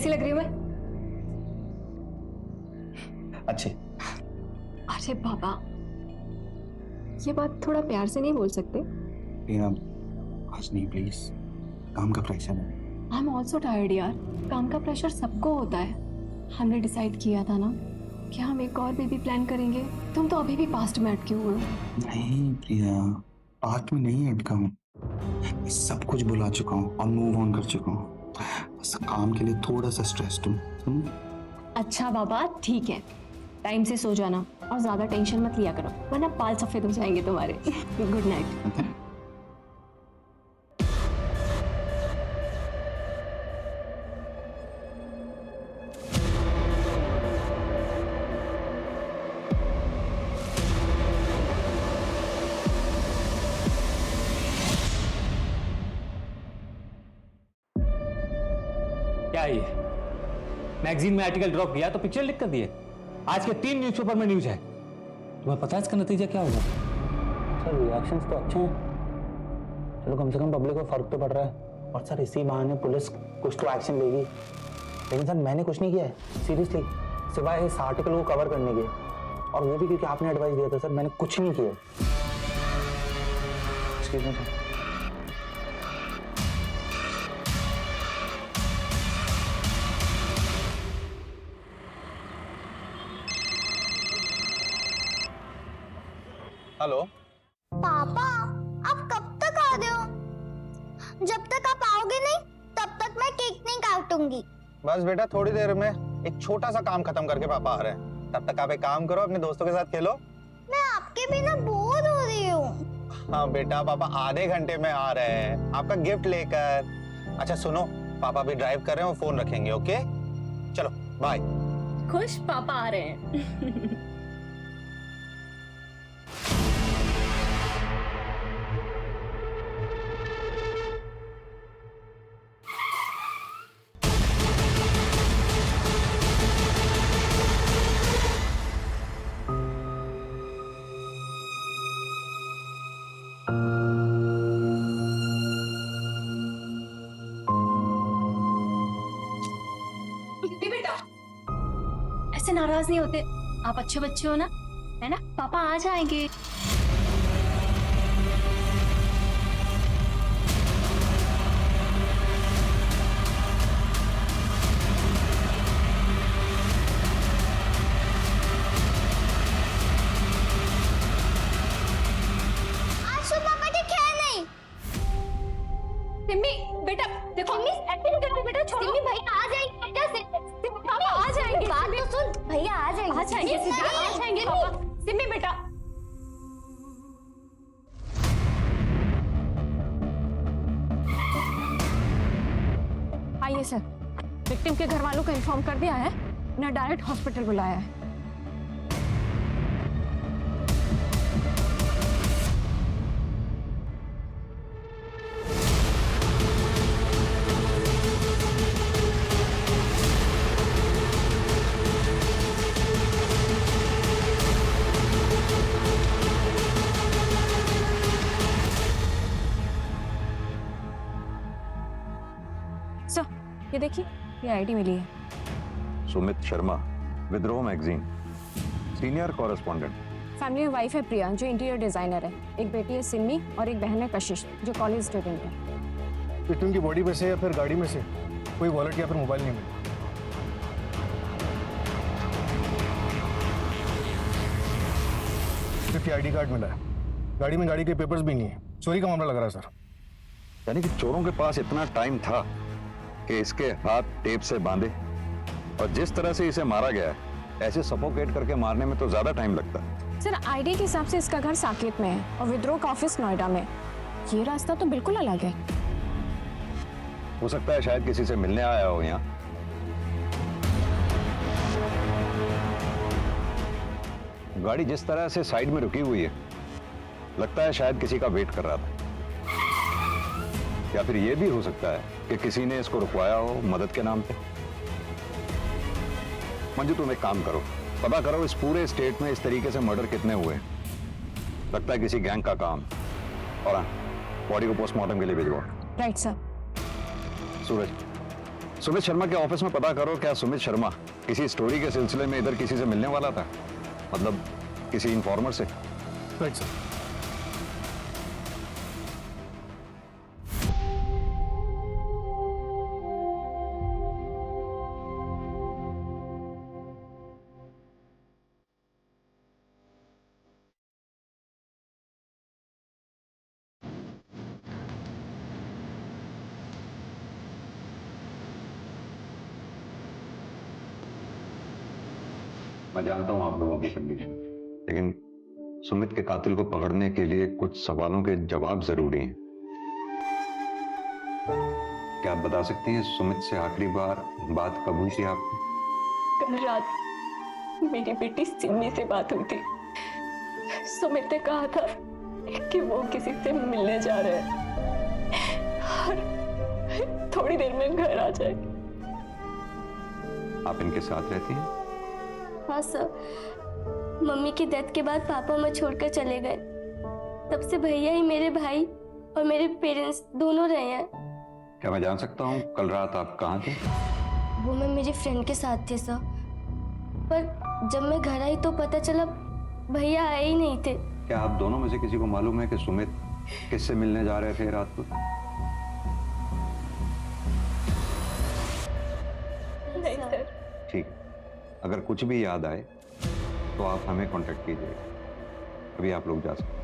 कैसी लग रही हूँ मैं? अच्छी। अरे बाबा, ये बात थोड़ा प्यार से नहीं बोल सकते? प्रिया, आज नहीं प्लीज, काम का प्रेशर है। आई एम ऑल्सो टायर्ड यार। काम का प्रेशर सबको होता है। हमने डिसाइड किया था ना कि हम एक और बेबी प्लान करेंगे। तुम तो अभी भी पास्ट में अटके हुए हो। नहीं प्रिया, पास्ट में नहीं अटका हूँ। मैं सब कुछ भुला चुका हूँ और मूव ऑन कर चुका हूँ। बस काम के लिए थोड़ा सा स्ट्रेस्ड हूँ। अच्छा बाबा ठीक है, टाइम से सो जाना और ज्यादा टेंशन मत लिया करो, वरना बाल सफेद हो जाएंगे तुम्हारे। Good night. क्या है ये? मैगजीन में आर्टिकल ड्रॉप किया तो पिक्चर लिख कर दिए। आज के 3 न्यूज़पेपर में न्यूज़ है। तुम्हें पता है इसका नतीजा क्या होगा? सर रिएक्शंस तो अच्छे हैं, चलो कम से कम पब्लिक को फर्क तो पड़ रहा है। और सर इसी बहाने पुलिस कुछ तो एक्शन लेगी। लेकिन सर मैंने कुछ नहीं किया है सीरियसली, सिवाय इस आर्टिकल को कवर करने के, और वो भी क्योंकि आपने एडवाइस दिया था सर। मैंने कुछ नहीं किया। Excuse me sir. हेलो पापा, आप कब तक आ रहे हो? जब तक आप आओगे नहीं तब तक मैं केक नहीं काटूंगी। बस बेटा थोड़ी देर में एक छोटा सा काम खत्म करके पापा आ रहे हैं। तब तक आप एक काम करो, अपने दोस्तों के साथ खेलो। मैं आपके बिना बोर हो रही हूँ। हाँ बेटा, पापा आधे घंटे में आ रहे हैं आपका गिफ्ट लेकर। अच्छा सुनो, पापा भी ड्राइव कर रहे हैं, वो फोन रखेंगे। ओके चलो बाय। खुश पापा आ रहे हैं। बेटा ऐसे नाराज नहीं होते, आप अच्छे बच्चे हो ना, है ना? पापा आ जाएंगे। आशु पापा ठीक है नहीं? सिम्मी बेटा देखो, एक्टिंग कर रही बेटा, छोड़ो। सिम्मी भैया आ जाएंगे। पापा आ जाएंगे। बात तो सुन, भैया आ जाएंगे। आ जाएंगे सिम्मी, आ जाएंगे पापा। सिम्मी बेटा आइए सर, विक्टिम के घर वालों को इन्फॉर्म कर दिया है, उन्हें डायरेक्ट हॉस्पिटल बुलाया है। सर ये देखिए, ये आईडी मिली है। सुमित शर्मा, विद्रोह मैगजीन, सीनियर कॉरेस्पॉन्डेंट। फैमिली में वाइफ है प्रिया जो इंटीरियर डिजाइनर है, एक बेटी है सिम्मी और एक बहन है कशिश जो कॉलेज स्टूडेंट है। विक्टिम की बॉडी में से या फिर गाड़ी में से कोई वॉलेट या फिर मोबाइल नहीं मिला। सिर्फ आईडी कार्ड मिला है, गाड़ी में गाड़ी के पेपर्स भी नहीं है। चोरी का मामला लग रहा है सर। यानी कि चोरों के पास इतना टाइम था कि इसके हाथ टेप से बांधे, और जिस तरह से इसे मारा गया है ऐसे सफोकेट करके मारने में तो ज्यादा टाइम लगता है। सर आईडी के हिसाब से इसका घर साकेत में है और विद्रोह का ऑफिस नोएडा में। ये रास्ता तो बिल्कुल अलग है। हो सकता है शायद किसी से मिलने आया हो यहाँ। गाड़ी जिस तरह से साइड में रुकी हुई है, लगता है शायद किसी का वेट कर रहा था। या फिर यह भी हो सकता है कि किसी ने इसको रुकवाया हो मदद के नाम पे। मंजू तुम एक काम करो, पता करो इस पूरे स्टेट में इस तरीके से मर्डर कितने हुए। लगता है किसी गैंग का काम। और हाँ, बॉडी को पोस्टमार्टम के लिए भिजवाओ। Right sir. सूरज, सुमित शर्मा के ऑफिस में पता करो, क्या सुमित शर्मा किसी स्टोरी के सिलसिले में इधर किसी से मिलने वाला था? मतलब किसी इन्फॉर्मर से? Right sir. मैं जानता हूं आप लोगों की कंडीशन, लेकिन सुमित के कातिल को पकड़ने के लिए कुछ सवालों के जवाब जरूरी हैं। क्या आप बता सकती हैं सुमित से आखिरी बार बात कब हुई थी आपकी? कल रात मेरी बेटी सिमी से बात हुई थी। सुमित ने कहा था कि वो किसी से मिलने जा रहे हैं और थोड़ी देर में घर आ जाए। आप इनके साथ रहती हैं? हाँ सर, मम्मी की डेथ के बाद पापा मुझे छोड़कर चले गए। तब से भैया ही मेरे भाई और मेरे पेरेंट्स दोनों रहे हैं। क्या मैं जान सकता हूं कल रात आप कहाँ थे? वो मैं मेरी फ्रेंड के साथ थे सर, पर जब मैं घर आई तो पता चला भैया आए ही नहीं थे। क्या आप दोनों में से किसी को मालूम है कि सुमित किससे मिलने जा रहे थे रात को? नहीं सर। ठीक, अगर कुछ भी याद आए तो आप हमें कांटेक्ट कीजिए। अभी आप लोग जा सकते हैं।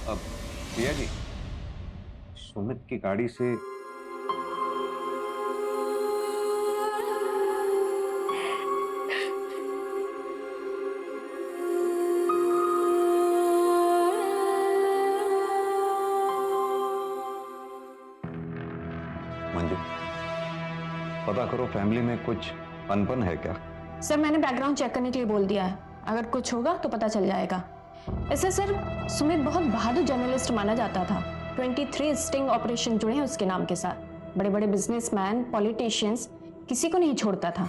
अब प्रिया जी, सुमित की गाड़ी से मंजू, पता करो फैमिली में कुछ अनबन है क्या? सर मैंने बैकग्राउंड चेक करने के लिए बोल दिया है, अगर कुछ होगा तो पता चल जाएगा। ऐसे सर सुमित बहुत बहादुर जर्नलिस्ट माना जाता था। 23 स्टिंग ऑपरेशन जुड़े हैं उसके नाम के साथ। बड़े बड़े बिजनेसमैन, पॉलिटिशियंस, किसी को नहीं छोड़ता था।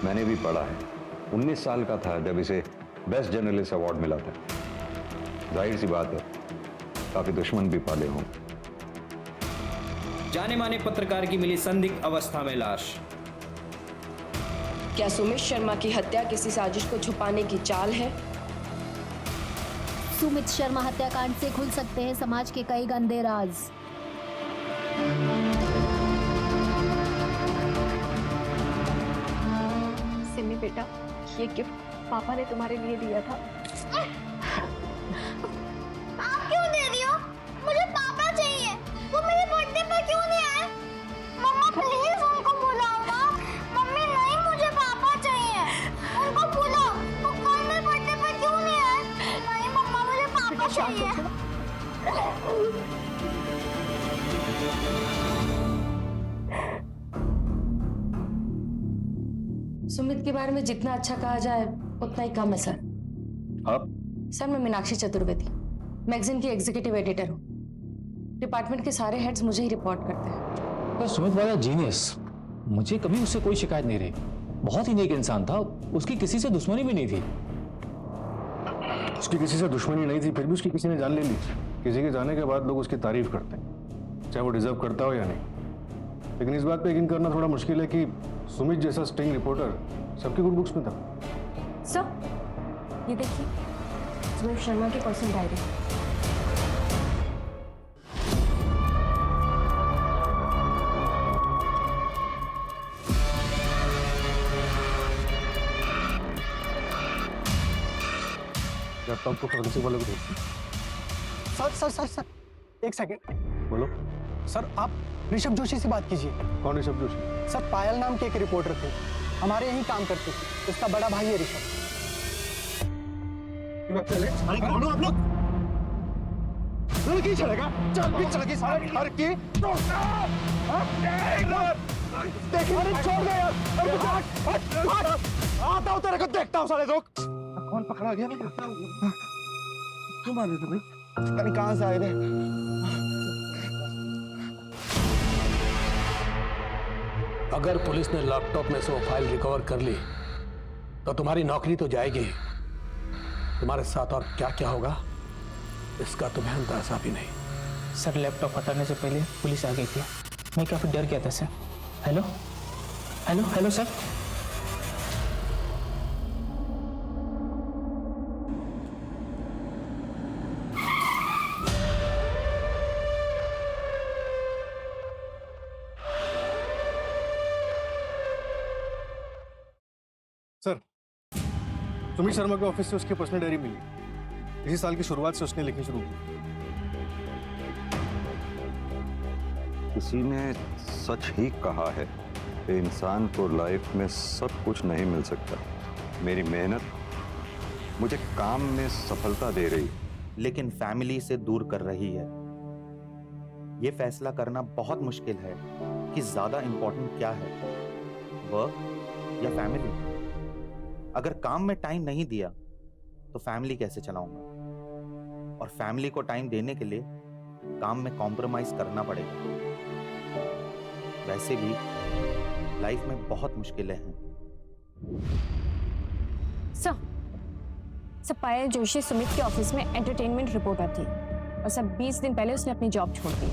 मैंने भी पढ़ा है। 19 साल का था जब इसे बेस्ट जर्नलिस्ट अवार्ड मिला था। जाहिर सी बात है काफी दुश्मन भी पाले हों। जाने माने पत्रकार की मिली संदिग्ध अवस्था में लाश। क्या सुमित शर्मा की हत्या किसी साजिश को छुपाने की चाल है? सुमित शर्मा हत्याकांड से खुल सकते हैं समाज के कई गंदे राज। सिमी बेटा, ये गिफ्ट पापा ने तुम्हारे लिए दिया था। आप क्यों दे रही हो? मुझे पापा चाहिए। वो मेरे बर्थडे पर क्यों नहीं आए? मम्मा प्लीज उनको बुलाओ ना। मम्मी नहीं, मुझे पापा चाहिए। उनको बुलाओ। वो कल मेरे बर्थडे पर क्यों नहीं आए? नहीं मम्मा, मुझे पापा चाहिए। सुमित के बारे में जितना अच्छा कहा जाए उतना ही कम है सर। आप? सर मैं मीनाक्षी चतुर्वेदी, मैगजीन की एग्जीक्यूटिव एडिटर हूँ। डिपार्टमेंट के सारे हेड्स मुझे ही रिपोर्ट करते हैं। पर सुमित वाला जीनियस, मुझे कभी उससे कोई शिकायत नहीं रही। बहुत ही नेक इंसान था, उसकी किसी से दुश्मनी भी नहीं थी। उसकी किसी से दुश्मनी नहीं थी, फिर भी उसकी किसी ने जान ले ली। किसी के जाने के बाद लोग उसकी तारीफ करते हैं, चाहे वो डिजर्व करता हो या नहीं। लेकिन इस बात पे यकीन करना थोड़ा मुश्किल है कि सुमित जैसा स्टिंग रिपोर्टर सबकी गुड बुक्स में था। सर ये देखिए, सुमित शर्मा की पर्सनल डायरी। लैपटॉप को फोरेंसिक वाले को भेज। सर सर सर सर एक सेकंड। बोलो। सर आप ऋषभ जोशी से बात कीजिए। कौन ऋषभ जोशी? सर पायल नाम के एक रिपोर्टर थे, हमारे यहीं काम करते थे। उसका बड़ा भाई है ऋषभ। आप लोग लड़की चलेगा, चल भी चलेगी सारी लड़की। देखिए छोड़ दे यार, आता हूँ तेरे को, देखता हूँ सारे लोग। कौन पकड़ा गया? तुम आ रहे थे भाई? पता नहीं कहाँ से आए थे। अगर पुलिस ने लैपटॉप में से वो फाइल रिकवर कर ली तो तुम्हारी नौकरी तो जाएगी, तुम्हारे साथ और क्या क्या होगा इसका तुम्हें अंदाजा भी नहीं। सर लैपटॉप हटाने से पहले पुलिस आ गई थी, मैं काफ़ी डर गया था sir. Hello hello hello sir. Sir, Sumit Sharma के ऑफिस से उसकी पर्सनल डायरी मिली। इसी साल की शुरुआत से उसने लिखनी शुरू की। किसी ने सच ही कहा है कि इंसान को लाइफ में सब कुछ नहीं मिल सकता। मेरी मेहनत मुझे काम में सफलता दे रही, लेकिन फैमिली से दूर कर रही है। यह फैसला करना बहुत मुश्किल है कि ज्यादा इंपॉर्टेंट क्या है, वर्क या फैमिली। अगर काम में टाइम नहीं दिया तो फैमिली कैसे चलाऊंगा, और फैमिली को टाइम देने के लिए काम में कॉम्प्रोमाइज करना पड़ेगा। वैसे भी लाइफ में बहुत मुश्किलें हैं। सर पायल जोशी सुमित के ऑफिस में एंटरटेनमेंट रिपोर्टर थी और सब 20 दिन पहले उसने अपनी जॉब छोड़ दी।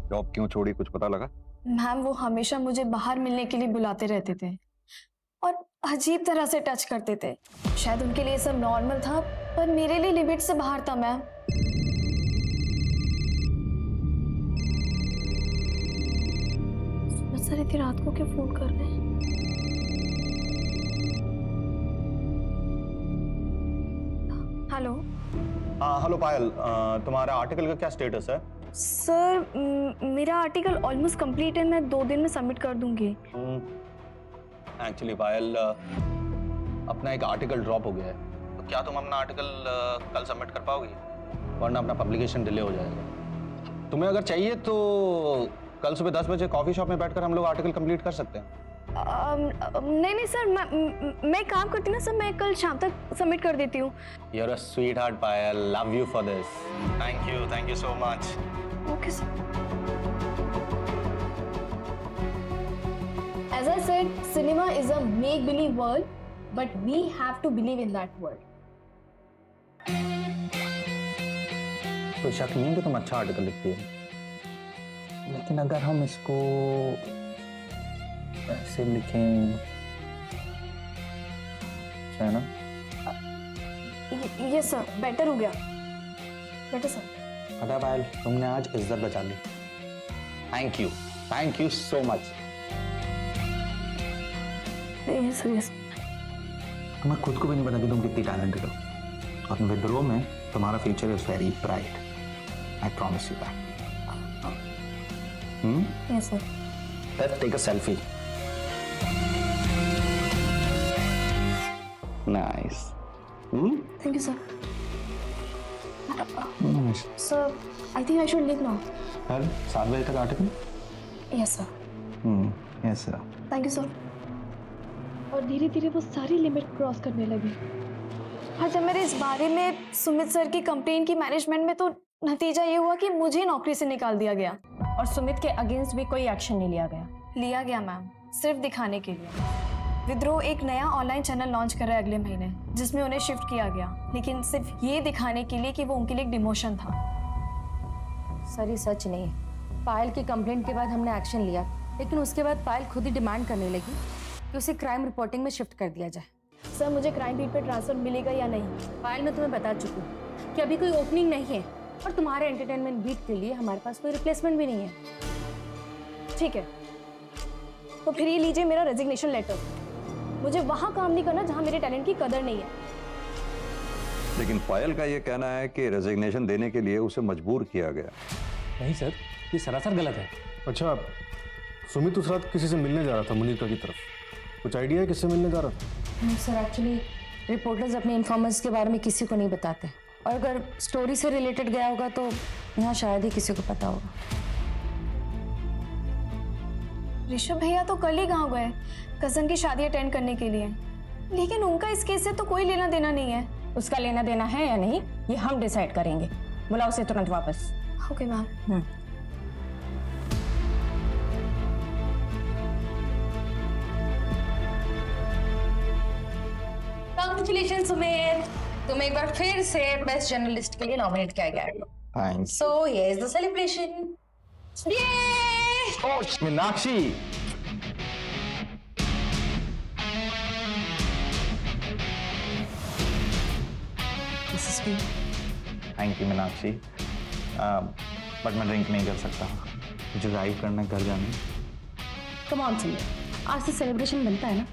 जॉब क्यों छोड़ी, कुछ पता लगा? मैम, वो हमेशा मुझे बाहर मिलने के लिए बुलाते रहते थे और अजीब तरह से टच करते थे। शायद उनके लिए सब नॉर्मल था, पर मेरे लिए लिमिट से बाहर था मैम। सर इतनी रात को क्यों फोन कर रहे हैं? हेलो। हेलो पायल, तुम्हारा आर्टिकल का क्या स्टेटस है? सर मेरा आर्टिकल ऑलमोस्ट कंप्लीट है, मैं 2 दिन में सबमिट कर दूंगी। एक्चुअली पायल, अपना एक आर्टिकल ड्रॉप हो गया है, तो क्या तुम अपना आर्टिकल कल सबमिट कर पाओगी? वरना अपना पब्लिकेशन डिले हो जाएगा। तुम्हें अगर चाहिए तो कल सुबह 10 बजे कॉफी शॉप में बैठकर हम लोग आर्टिकल कंप्लीट कर सकते हैं। नहीं सर, मैं काम करती ना सर, मैं कल शाम तक सबमिट कर देती हूँ। You're a sweetheart, Payal. Love you for this. Thank you so much. Okay sir. As I said, cinema is a make-believe world, but we have to believe in that world. कोई शक नहीं है कि तुम अच्छा आर्टिकल लिखती हो, लेकिन अगर हम इसको ऐसे लिखें, है ना? ये सर बेटर हो गया। Better sir. पता है पायल, तुमने आज इज्जत बचा ली। Thank you so much. Yes. तुम्हें खुद को भी नहीं पता कि तुम कितनी टैलेंटेड हो, और विद्रोह में तुम्हारा future is very bright. I promise you that. Yes sir. Let's take a selfie. Nice. Thank you sir. Sir, I think I should leave now. कल 7 बजे तक article? Yes sir. Yes sir. Thank you sir. और धीरे धीरे वो सारी limit cross करने लगी। और जब मेरे इस बारे में सुमित सर की कंप्लेन की मैनेजमेंट में, तो नतीजा ये हुआ कि मुझे नौकरी से निकाल दिया गया और सुमित के अगेंस्ट भी कोई एक्शन नहीं लिया गया मैम, सिर्फ दिखाने के लिए। विद्रोह एक नया ऑनलाइन चैनल लॉन्च कर रहा है अगले महीने, जिसमें उन्हें शिफ्ट किया गया, लेकिन सिर्फ ये दिखाने के लिए कि वो उनके लिए एक डिमोशन था। सर ये सच नहीं है। पायल की कंप्लेंट के बाद हमने एक्शन लिया, लेकिन उसके बाद पायल खुद ही डिमांड करने लगी कि उसे क्राइम रिपोर्टिंग में शिफ्ट कर दिया जाए। सर मुझे क्राइम बीट पे ट्रांसफर मिलेगा या नहीं? पायल, मैं तुम्हें बता चुकी हूँ कि अभी कोई ओपनिंग नहीं है, और तुम्हारे एंटरटेनमेंट बीट के लिए हमारे पास कोई रिप्लेसमेंट भी नहीं है। ठीक है, तो फिर ये लीजिए मेरा रेजिग्नेशन लेटर। मुझे वहां काम नहीं करना जहां मेरे टैलेंट की कदर नहीं है। लेकिन पायल का ये कहना है कि रेजिग्नेशन देने के लिए उसे मजबूर किया गया। नहीं सर, ये सरासर गलत है। अच्छा, सुमित उस रात किसी से मिलने जा रहा था मुनीता की तरफ, कुछ आइडिया है किससे मिलने जा रहा था? सर एक्चुअली रिपोर्टर्स अपने इन्फॉर्मर्स के बारे में किसी को नहीं बताते, और अगर स्टोरी से रिलेटेड गया होगा तो यहाँ शायद ही किसी को पता होगा। ऋषभ भैया तो कल ही गाँव गए कजन की शादी अटेंड करने के लिए, लेकिन उनका इस केस से तो कोई लेना देना नहीं है। उसका लेना देना है या नहीं, ये हम डिसाइड करेंगे। बुलाओ उसे तुरंत वापस। Okay ma'am. कांग्रेचुलेशन सुमित, तुम एक बार फिर से बेस्ट जर्नलिस्ट के लिए नॉमिनेट किया गया है। Thanks. So here's the celebration. Yay! Oh Meenakshi, This is for you. Thank you Meenakshi, but मैं ड्रिंक नहीं कर सकता, मुझे ड्राइव करना है घर जाने। कम ऑन सुनिए, आज से सेलिब्रेशन बनता है ना,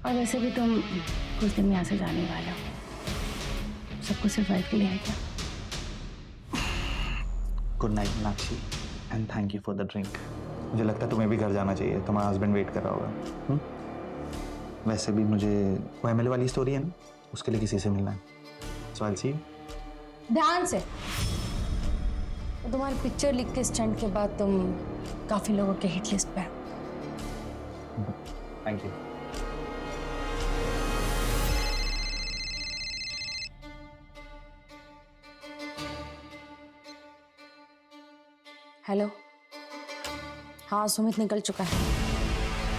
और वैसे भी तुम कुछ दिन में यहाँ से जाने वाले हो, सब कुछ सिर्फ वाइफ के लिए है क्या? Good night Meenakshi and thank you for the drink. मुझे लगता है तुम्हें भी घर जाना चाहिए, तुम्हारा हस्बैंड वेट कर रहा होगा। वैसे भी मुझे वो एमएलए वाली स्टोरी है ना, उसके लिए किसी से मिलना है, सो आई विल सी यू। ध्यान से। तो तुम्हारी पिक्चर लीक के स्टंट के बाद तुम काफी लोगों के हिट लिस्ट पे हो। Thank you. हेलो। हाँ सुमित निकल चुका है,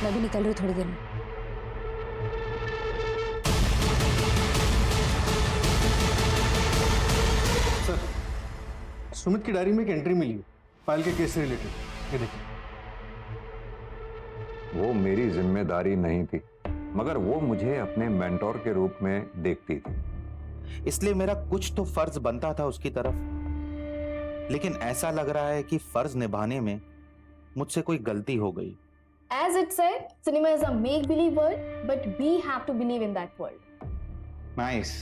मैं भी निकल रही हूँ थोड़ी देर में। सर, सुमित की डायरी में एक एंट्री मिली है पायल के केस से रिलेटेड, ये देखिए। वो मेरी जिम्मेदारी नहीं थी, मगर वो मुझे अपने मेंटोर के रूप में देखती थी, इसलिए मेरा कुछ तो फर्ज बनता था उसकी तरफ। लेकिन ऐसा लग रहा है कि फर्ज निभाने में मुझसे कोई गलती हो गई। As it said, cinema is a make-believe world, but we have to believe in that world. Nice,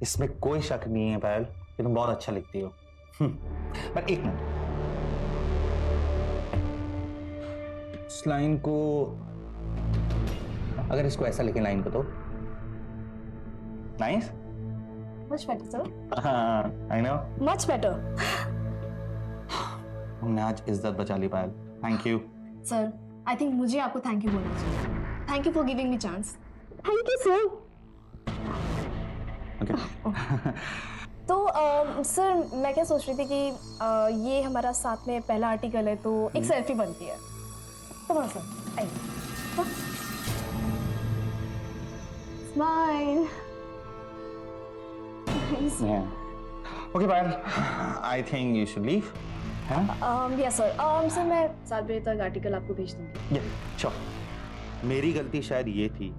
इसमें कोई शक नहीं है पायल कि तुम बहुत अच्छा लिखती हो। पर एक मिनट, इस लाइन को, अगर इसको ऐसा लिखे लाइन को तो nice. Much better, sir. I know, Much better. हमने आज इज्जत बचा ली पायल, thank you. Sir, I think मुझे आपको थैंक यू बोलना चाहिए। Thank you for giving me chance. Thank you, sir. Okay. तो सर मैं क्या सोच रही थी कि ये हमारा साथ में पहला आर्टिकल है, तो एक सेल्फी बनती है। तो सर आइए। Smile. Okay Payal, I think you should leave. Yes sir. Sir मैं 7 बजे तक आर्टिकल आपको भेज दूंगी। श्योर। मेरी गलती शायद ये थी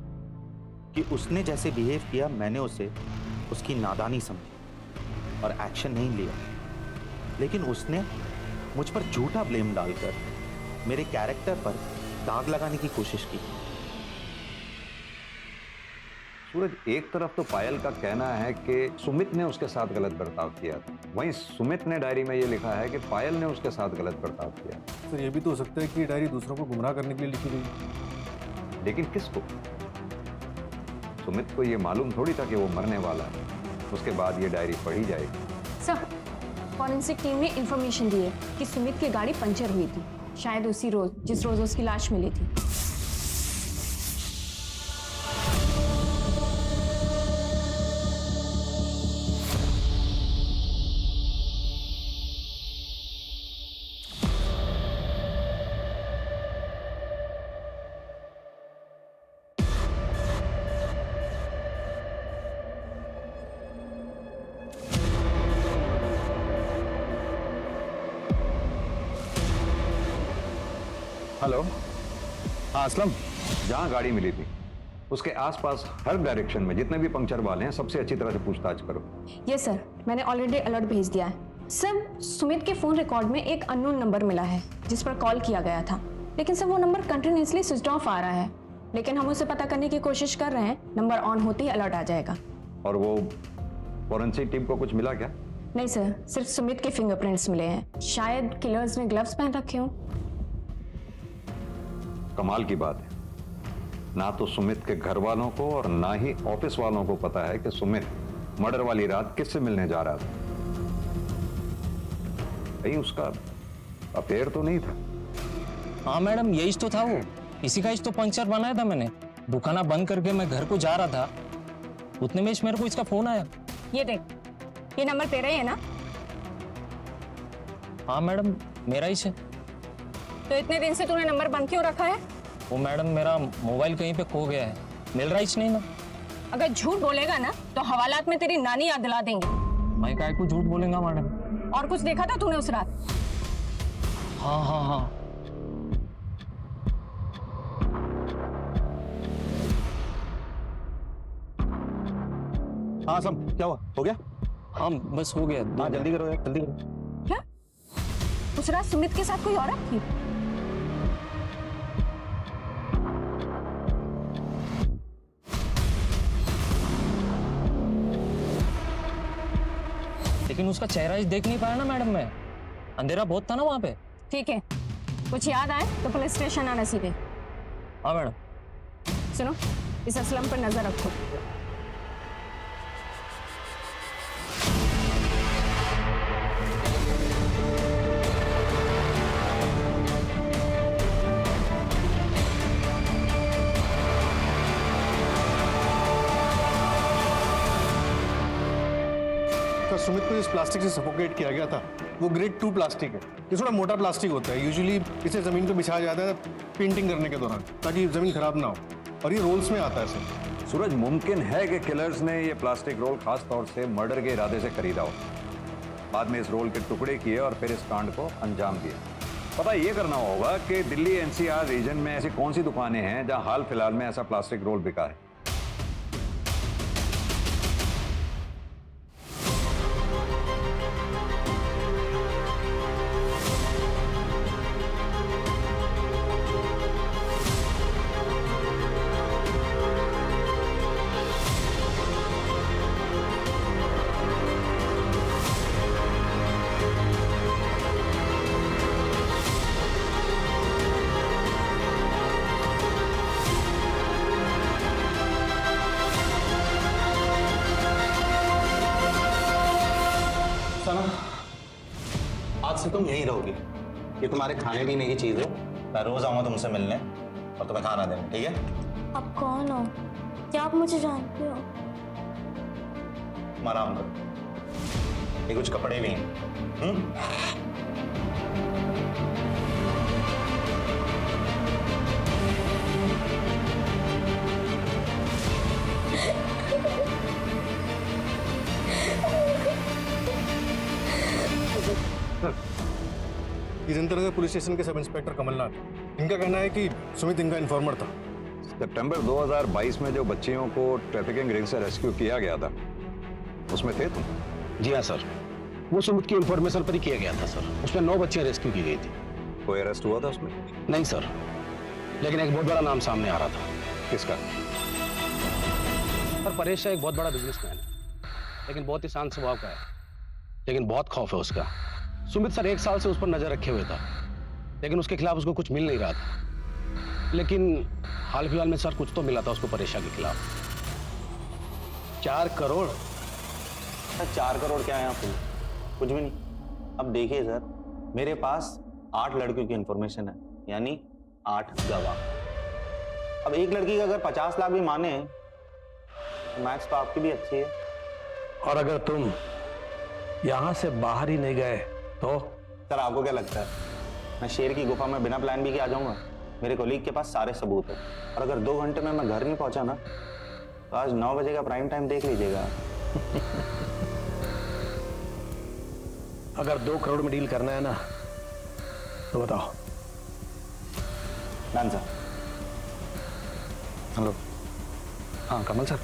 कि उसने जैसे बिहेव किया, मैंने उसे उसकी नादानी समझी और एक्शन नहीं लिया। लेकिन उसने मुझ पर झूठा ब्लेम डालकर मेरे कैरेक्टर पर दाग लगाने की कोशिश की। सूरज, एक तरफ तो पायल का कहना है कि सुमित ने उसके साथ गलत बर्ताव किया, वहीं सुमित ने डायरी में ये लिखा है कि पायल ने उसके साथ गलत बर्ताव किया। सर, ये भी तो हो सकता है कि डायरी दूसरों को गुमराह करने के लिए लिखी गई। लेकिन किसको? सुमित को ये मालूम थोड़ी था कि वो मरने वाला है, उसके बाद ये डायरी पढ़ी जाएगी। सर, फॉरेंसिक टीम ने इंफॉर्मेशन दी है कि सुमित की गाड़ी पंचर हुई थी, शायद उसी रोज जिस रोज उसकी लाश मिली थी। हेलो, हाँ असलम, जहाँ गाड़ी मिली थी उसके आसपास हर डायरेक्शन में जितने भी पंक्चर वाले हैं सबसे अच्छी तरह से पूछताछ करो। यस सर, मैंने ऑलरेडी अलर्ट भेज दिया है। सर, सुमित के फोन रिकॉर्ड में एक अननोन नंबर मिला है जिस पर कॉल किया गया था, लेकिन सर वो नंबर कंटिन्यूसली स्विच ऑफ आ रहा है। लेकिन हम उसे पता करने की कोशिश कर रहे हैं, नंबर ऑन होते ही अलर्ट आ जाएगा। और वो फॉरेंसिक टीम को कुछ मिला क्या? नहीं सर, सिर्फ सुमित के फिंगरप्रिंट्स मिले हैं, शायद किलर्स ने ग्लव्स पहन रखे हों। कमाल की बात है, ना तो सुमित के घर वालों को और ना ही ऑफिस वालों को पता है कि सुमित मर्डर वाली रात किससे मिलने जा रहा था। कहीं उसका अफेयर तो नहीं था? हाँ मैडम, यही तो था, वो इसी का ही तो पंक्चर बनाया था मैंने। दुकाना बंद करके मैं घर को जा रहा था, उतने में मेरे को इसका फोन आया। ये देख, ये नंबर तेरा ही है ना? हाँ मैडम, मेरा ही है। तो इतने दिन से तूने नंबर बंद क्यों रखा है? वो मैडम, मेरा मोबाइल कहीं पे खो गया है, मिल रहा ही नहीं ना। अगर झूठ बोलेगा ना तो हवालात में तेरी नानी याद दिला देंगे। मैं काय को झूठ बोलेगा मैडम? और कुछ देखा था तूने उस रात? हाँ हाँ हाँ, हाँ सम, क्या हुआ? हो गया? हाँ बस हो गया। हाँ जल्दी करो यार, जल्दी करो। क्या उस रात सुमित के साथ कोई औरत थी? लेकिन उसका चेहरा ही देख नहीं पाया ना मैडम मैं, अंधेरा बहुत था ना वहाँ पे। ठीक है, कुछ याद आए तो पुलिस स्टेशन आना सीधे। हाँ मैडम। सुनो, इस असलम पर नजर रखो। तो सुमित को जिस प्लास्टिक से सफोकेट किया गया था वो ग्रेड 2 प्लास्टिक है। ये थोड़ा मोटा प्लास्टिक होता है। यूजुअली इसे जमीन पे बिछाया जाता है पेंटिंग करने के दौरान, ताकि जमीन खराब ना हो, और ये रोल्स में आता है सर। सूरज, मुमकिन है कि किलर्स ने ये प्लास्टिक रोल खास तौर से मर्डर के इरादे से खरीदा हो, बाद में इस रोल के टुकड़े किए और फिर इस कांड को अंजाम दिया। पता ये करना होगा कि दिल्ली एनसीआर रीजन में ऐसी कौन सी दुकानें हैं जहां हाल फिलहाल में ऐसा प्लास्टिक रोल बिका है। आज से तुम यहीं रहोगी। ये तुम्हारे खाने पीने की चीज है। मैं रोज आऊंगा तुमसे मिलने और तुम्हें खाना देने, ठीक है? आप कौन हो? क्या आप मुझे जानते हो? तुम आराम करो, ये कुछ कपड़े भी हैं। ये जनता पुलिस स्टेशन के सब इंस्पेक्टर कमलनाथ, इनका कहना है कि सुमित इनका इन्फॉर्मर था। सितंबर 2022 में जो बच्चियों को ट्रैफिकिंग रिंग से रेस्क्यू किया गया था, उसमें थे तुम? जी हाँ सर, वो सुमित की इंफॉर्मेशन पर ही किया गया था सर। उसमें 9 बच्चियां रेस्क्यू की गई थी। कोई अरेस्ट हुआ था उसमें? नहीं सर, लेकिन एक बहुत बड़ा नाम सामने आ रहा था। किसका? सर परेश एक बहुत बड़ा बिजनेसमैन है, लेकिन बहुत ही शांत स्वभाव का है, लेकिन बहुत खौफ है उसका। सुमित सर 1 साल से उस पर नजर रखे हुए था, लेकिन उसके खिलाफ उसको कुछ मिल नहीं रहा था। लेकिन हाल फिलहाल में सर कुछ तो मिला था उसको परेशा के खिलाफ। 4 करोड़? सर 4 करोड़ क्या है यहाँ पे? कुछ भी नहीं। अब देखिए सर, मेरे पास 8 लड़कियों की इंफॉर्मेशन है, यानी 8 गवाह। अब एक लड़की का अगर 50 लाख भी माने, तो मैथ्स तो आपकी भी अच्छी है। और अगर तुम यहां से बाहर ही नहीं गए तो? सर आपको क्या लगता है मैं शेर की गुफा में बिना प्लान बी के आ जाऊंगा? मेरे कोलीग के पास सारे सबूत है, और अगर 2 घंटे में मैं घर नहीं पहुंचा ना, तो आज 9 बजे का प्राइम टाइम देख लीजिएगा। अगर 2 करोड़ में डील करना है ना, तो बताओ। Done sir. हेलो। हाँ कमल सर।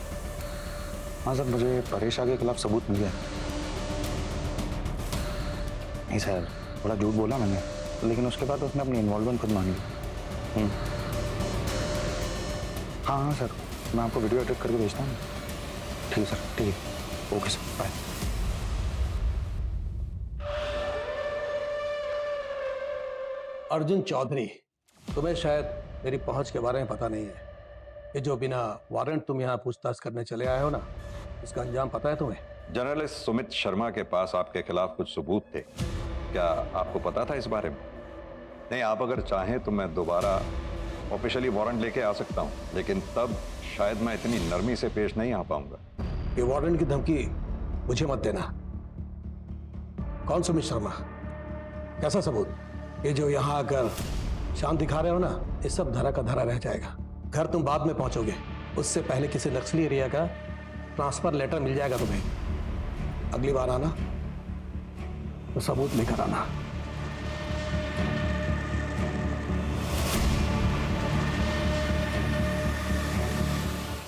हाँ सर, मुझे परेश के खिलाफ सबूत मिल गया। नहीं सर, थोड़ा झूठ बोला मैंने, लेकिन उसके बाद उसने अपनी इन्वॉल्वमेंट खुद मान ली। हाँ हाँ सर, मैं आपको वीडियो एडिट करके भेजता हूँ। ठीक है सर, ठीक है, okay sir, bye. Arjun Chaudhary, तुम्हें शायद मेरी पहुंच के बारे में पता नहीं है। ये जो बिना वारंट तुम यहाँ पूछताछ करने चले आए हो ना, इसका अंजाम पता है तुम्हें? जर्नलिस्ट सुमित शर्मा के पास आपके खिलाफ कुछ सबूत थे, क्या आपको पता था इस बारे में? नहीं, आप अगर चाहें तो मैं दोबारा ऑफिशियली वारंट लेके आ सकता हूं, लेकिन तब शायद मैं इतनी नरमी से पेश नहीं आ पाऊंगा। ये वारंट की धमकी मुझे मत देना। कौन सुमित शर्मा? कैसा सबूत? ये जो यहाँ आकर शांत दिखा रहे हो ना, ये सब धरा का धरा रह जाएगा। घर तुम बाद में पहुंचोगे, उससे पहले किसी नक्सली एरिया का ट्रांसफर लेटर मिल जाएगा तुम्हें। अगली बार आना तो सबूत लेकर आना।